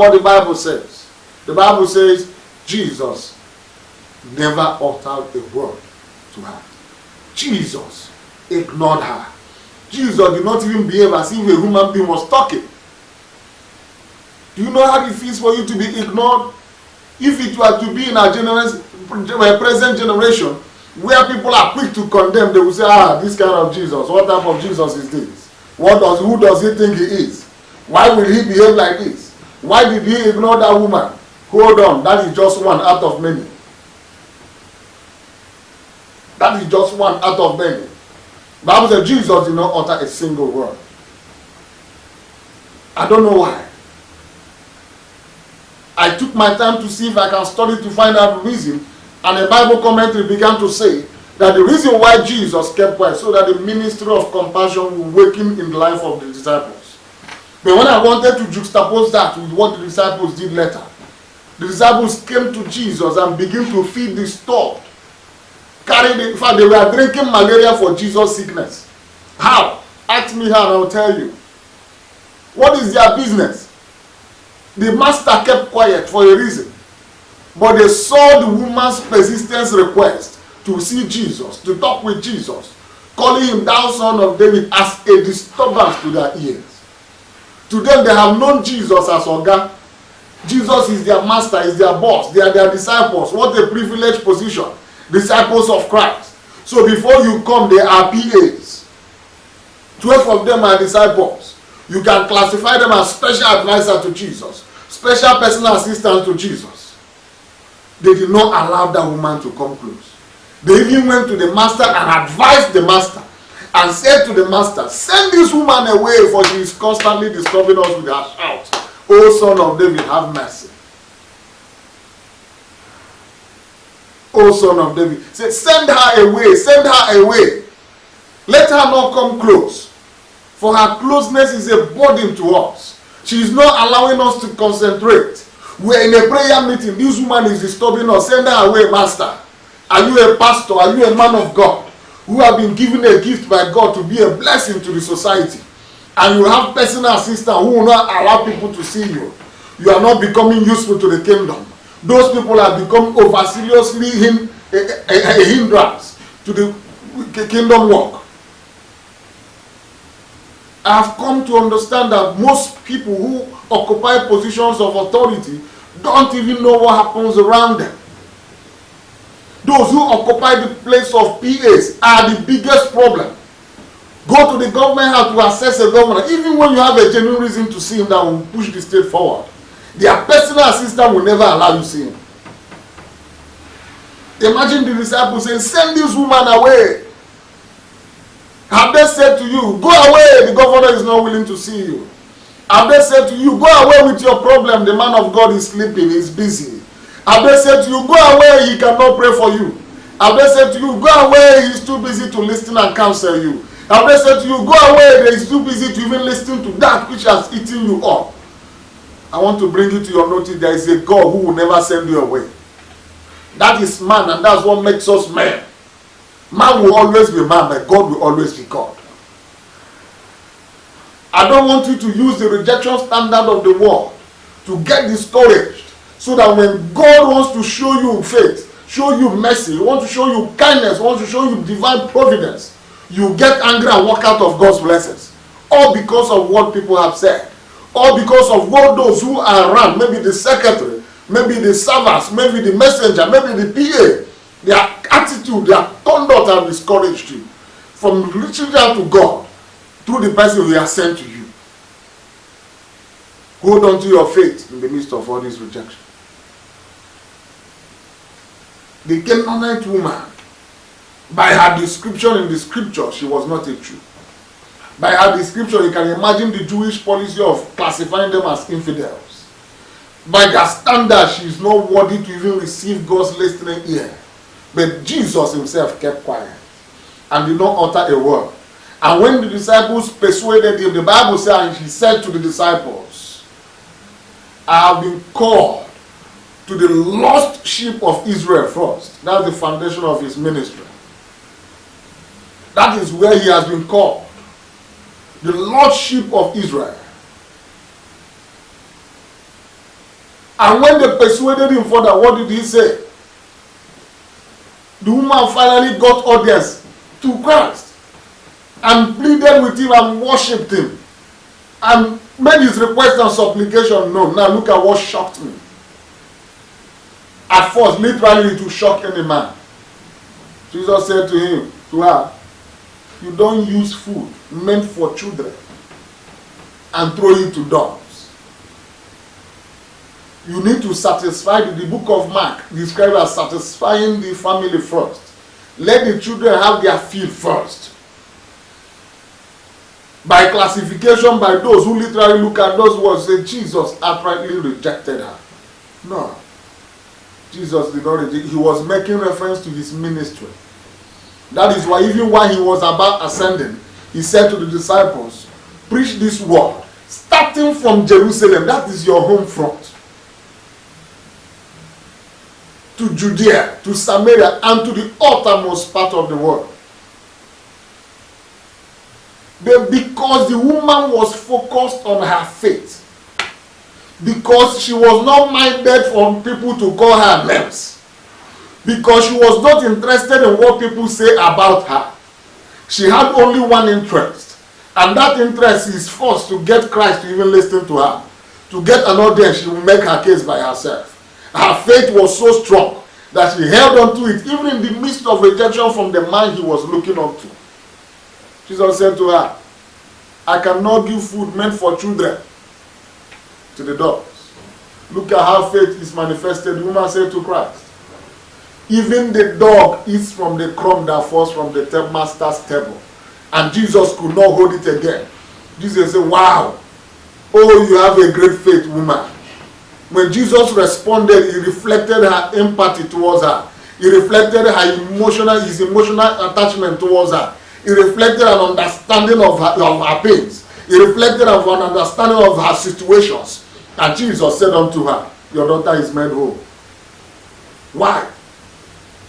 what the Bible says. The Bible says Jesus never uttered a word to her. Jesus ignored her. Jesus did not even behave as if a human being was talking. Do you know how it feels for you to be ignored? If it were to be in our present generation, where people are quick to condemn, they will say, this kind of Jesus, what type of Jesus is this? Who does he think he is? Why will he behave like this? Why did he ignore that woman? Hold on, that is just one out of many. That is just one out of many. The Bible says Jesus did not utter a single word. I don't know why. I took my time to see if I can study to find out the reason, and a Bible commentary began to say that the reason why Jesus kept quiet, so that the ministry of compassion will waken in the life of the disciples. But when I wanted to juxtapose that with what the disciples did later, the disciples came to Jesus and began to feed the stopped. In fact, they were drinking malaria for Jesus' sickness. How? Ask me how and I will tell you. What is their business? The master kept quiet for a reason. But they saw the woman's persistent request to see Jesus, to talk with Jesus, calling him thou son of David, as a disturbance to their ears. To them, they have known Jesus as Oga. Jesus is their master, is their boss. They are their disciples. What a privileged position. Disciples of Christ. So before you come, they are PAs. 12 of them are disciples. You can classify them as special advisor to Jesus, special personal assistant to Jesus. They did not allow that woman to come close. They even went to the master and advised the master and said to the master, send this woman away, for she is constantly disturbing us with her shouts. O son of David, have mercy. O son of David. Say, send her away, send her away. Let her not come close. For her closeness is a burden to us. She is not allowing us to concentrate. We're in a prayer meeting. This woman is disturbing us. Send her away, master. Are you a pastor? Are you a man of God who have been given a gift by God to be a blessing to the society? And you have personal assistant who will not allow people to see you. You are not becoming useful to the kingdom. Those people have become over-seriously a hindrance to the kingdom work. I have come to understand that most people who occupy positions of authority don't even know what happens around them. Those who occupy the place of PAs are the biggest problem. Go to the government house to assess a governor. Even when you have a genuine reason to see him, that will push the state forward. Their personal assistant will never allow you to see him. Imagine the disciples saying, send this woman away. Have they said to you, go away, the governor is not willing to see you? Have they said to you, go away with your problem, the man of God is sleeping, he's busy? Have they said to you, go away, he cannot pray for you? Have they said to you, go away, he's too busy to listen and counsel you? Have they said to you, go away, he's too busy to even listen to that which has eaten you up? I want to bring you to your notice, there is a God who will never send you away. That is man, and that's what makes us men. Man will always be man, but God will always be God. I don't want you to use the rejection standard of the world to get discouraged, so that when God wants to show you faith, show you mercy, he wants to show you kindness, he wants to show you divine providence, you get angry and walk out of God's blessings. All because of what people have said. All because of what those who are around, maybe the secretary, maybe the servants, maybe the messenger, maybe the PA, their attitude, their conduct have discouraged you from reaching out to God through the person who has sent to you. Hold on to your faith in the midst of all this rejection. The Canaanite woman, by her description in the scripture, she was not a Jew. By her description, you can imagine the Jewish policy of classifying them as infidels. By their standard, she is not worthy to even receive God's listening ear. But Jesus himself kept quiet and did not utter a word. And when the disciples persuaded him, the Bible says, and he said to the disciples, I have been called to the lost sheep of Israel first. That's the foundation of his ministry. That is where he has been called. The lost sheep of Israel. And when they persuaded him further, what did he say? The woman finally got audience to Christ and pleaded with him and worshipped him and made his request and supplication known. Now look at what shocked me. At first, literally, it will shock any man. Jesus said to her, you don't use food meant for children and throw it to dogs. You need to satisfy, the book of Mark described as satisfying the family first. Let the children have their fill first. By classification, by those who literally look at those words, say Jesus outrightly rejected her. No. Jesus did not reject. He was making reference to his ministry. That is why even while he was about ascending, he said to the disciples, preach this word, starting from Jerusalem, that is your home front, to Judea, to Samaria, and to the uttermost part of the world. But because the woman was focused on her faith, because she was not minded for people to call her names, because she was not interested in what people say about her, she had only one interest, and that interest is first to get Christ to even listen to her. To get an audience, she will make her case by herself. Her faith was so strong that she held on to it even in the midst of rejection from the man he was looking up to. Jesus said to her, I cannot give food meant for children to the dogs. Look at how faith is manifested. The woman said to Christ, even the dog eats from the crumb that falls from the master's table. And Jesus could not hold it again. Jesus said, wow, oh, you have a great faith, woman. When Jesus responded, he reflected her empathy towards her. He reflected his emotional attachment towards her. He reflected an understanding of her pains. He reflected an understanding of her situations. And Jesus said unto her, your daughter is made whole. Why?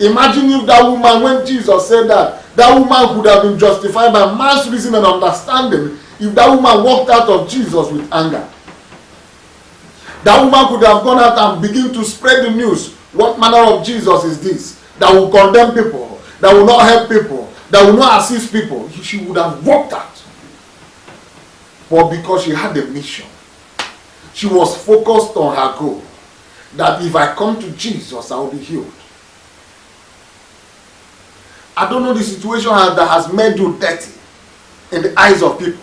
Imagine if that woman, when Jesus said that woman could have been justified by man's reason and understanding if that woman walked out of Jesus with anger. That woman could have gone out and begin to spread the news. What manner of Jesus is this? That will condemn people, that will not help people, that will not assist people. She would have walked out. But because she had a mission, she was focused on her goal. That if I come to Jesus, I will be healed. I don't know the situation that has made you dirty in the eyes of people.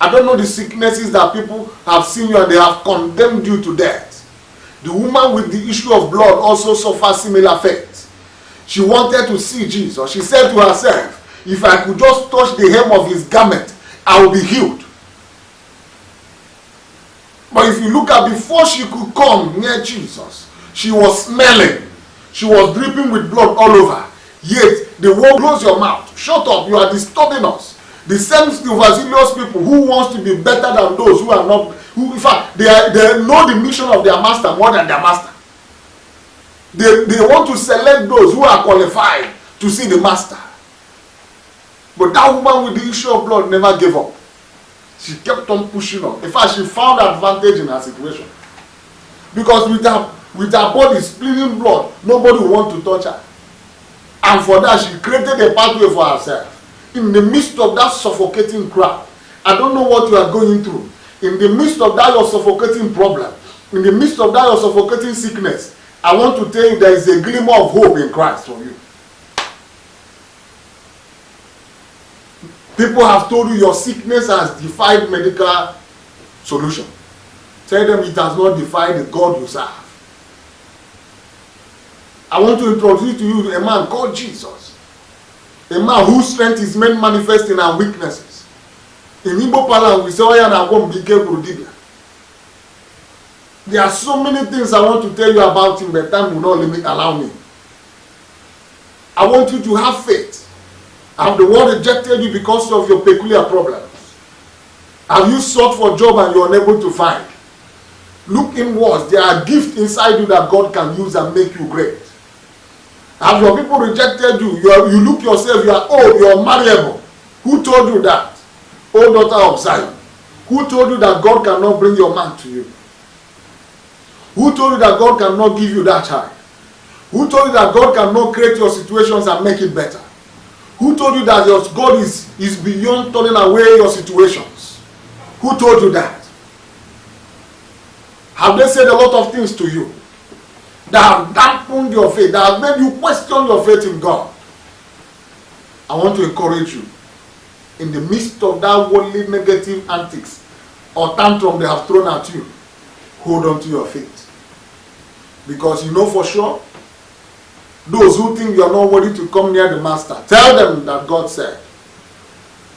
I don't know the sicknesses that people have seen you and they have condemned you to death. The woman with the issue of blood also suffered similar fate. She wanted to see Jesus. She said to herself, if I could just touch the hem of his garment, I will be healed. But if you look at before she could come near Jesus, she was smelling. She was dripping with blood all over. Yet, the word, close your mouth. Shut up, you are disturbing us. The same overzealous people who wants to be better than those who are not, who in fact, they know the mission of their master more than their master. They want to select those who are qualified to see the master. But that woman with the issue of blood never gave up. She kept on pushing on. In fact, she found advantage in her situation. Because with her body spilling blood, nobody would want to touch her. And for that, she created a pathway for herself. In the midst of that suffocating crowd, I don't know what you are going through. In the midst of that your suffocating problem, in the midst of that your suffocating sickness, I want to tell you there is a glimmer of hope in Christ for you. People have told you your sickness has defied medical solution. Tell them it has not defied the God you serve. I want to introduce to you a man called Jesus. A man whose strength is made manifest in our weaknesses. In Igbo parlance, we say, there are so many things I want to tell you about him, but time will not allow me. I want you to have faith. Have the world rejected you because of your peculiar problems? Have you sought for a job and you're unable to find? Look inwards. There are gifts inside you that God can use and make you great. Have your people rejected you? You look yourself, you are old, you are marriable. Who told you that? O daughter of Zion. Who told you that God cannot bring your man to you? Who told you that God cannot give you that child? Who told you that God cannot create your situations and make it better? Who told you that your God is beyond turning away your situations? Who told you that? Have they said a lot of things to you that have dampened your faith, that have made you question your faith in God? I want to encourage you. In the midst of that worldly negative antics or tantrum they have thrown at you, hold on to your faith. Because you know for sure, those who think you are not worthy to come near the master, tell them that God said,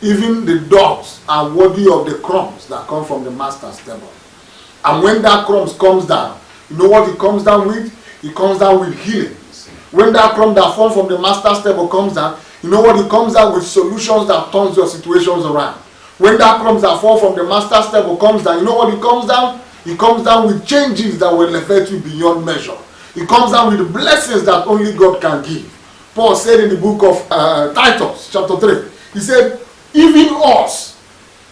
even the dogs are worthy of the crumbs that come from the master's table. And when that crumbs comes down, you know what it comes down with? It comes down with healings. When that crumb that falls from the master's table comes down, you know what? It comes down with solutions that turns your situations around. When that crumbs that fall from the master's table comes down, you know what it comes down? It comes down with changes that will elevate you beyond measure. It comes down with blessings that only God can give. Paul said in the book of Titus, chapter 3, he said, even us,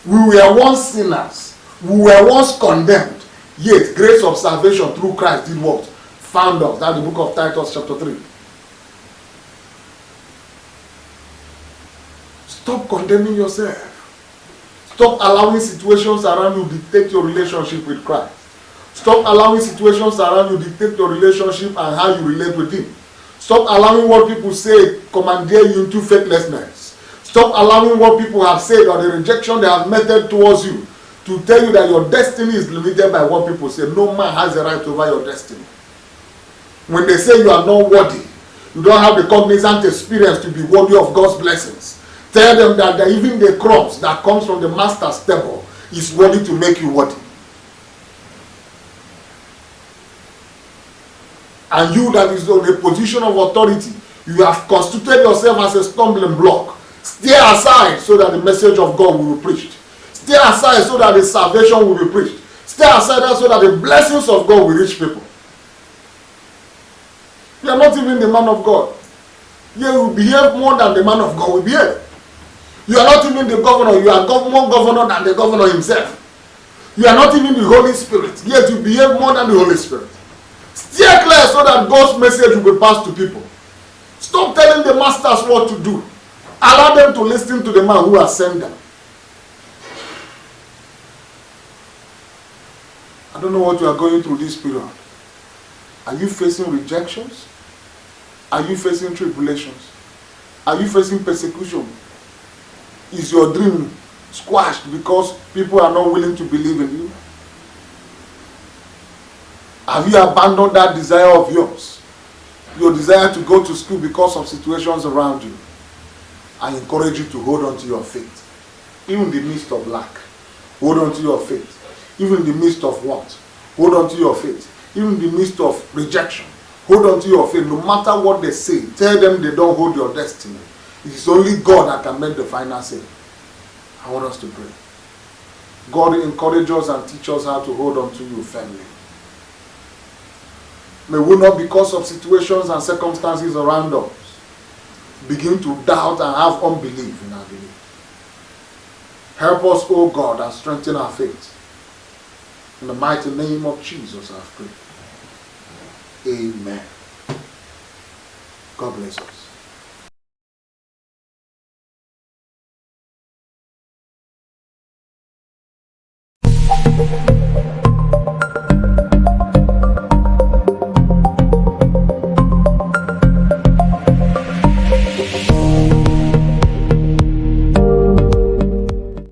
we were once sinners, we were once condemned, yet grace of salvation through Christ did what? Found us. That's the book of Titus, chapter 3. Stop condemning yourself. Stop allowing situations around you dictate your relationship with Christ. Stop allowing situations around you dictate your relationship and how you relate with Him. Stop allowing what people say commandeer you into faithlessness. Stop allowing what people have said or the rejection they have meted towards you to tell you that your destiny is limited by what people say. No man has a right over your destiny. When they say you are not worthy, you don't have the cognizant experience to be worthy of God's blessings, tell them that even the crumbs that comes from the master's table is worthy to make you worthy. And you that is in a position of authority, you have constituted yourself as a stumbling block. Stay aside so that the message of God will be preached. Stay aside so that the salvation will be preached. Stay aside so that the blessings of God will reach people. You are not even the man of God. You behave more than the man of God will behave. You are not even the governor. You are more governor than the governor himself. You are not even the Holy Spirit. Yet you behave more than the Holy Spirit. Steer clear so that God's message will be passed to people. Stop telling the masters what to do. Allow them to listen to the man who has sent them. I don't know what you are going through this period. Are you facing rejections? Are you facing tribulations? Are you facing persecution? Is your dream squashed because people are not willing to believe in you? Have you abandoned that desire of yours? Your desire to go to school because of situations around you? I encourage you to hold on to your faith. Even in the midst of lack, hold on to your faith. Even in the midst of want, hold on to your faith. Even in the midst of rejection, hold on to your faith. No matter what they say, tell them they don't hold your destiny. It is only God that can make the final say. I want us to pray. God encourage us and teach us how to hold on to you firmly. May we not, because of situations and circumstances around us, begin to doubt and have unbelief in our belief. Help us, O God, and strengthen our faith. In the mighty name of Jesus, I pray. Amen. God bless us.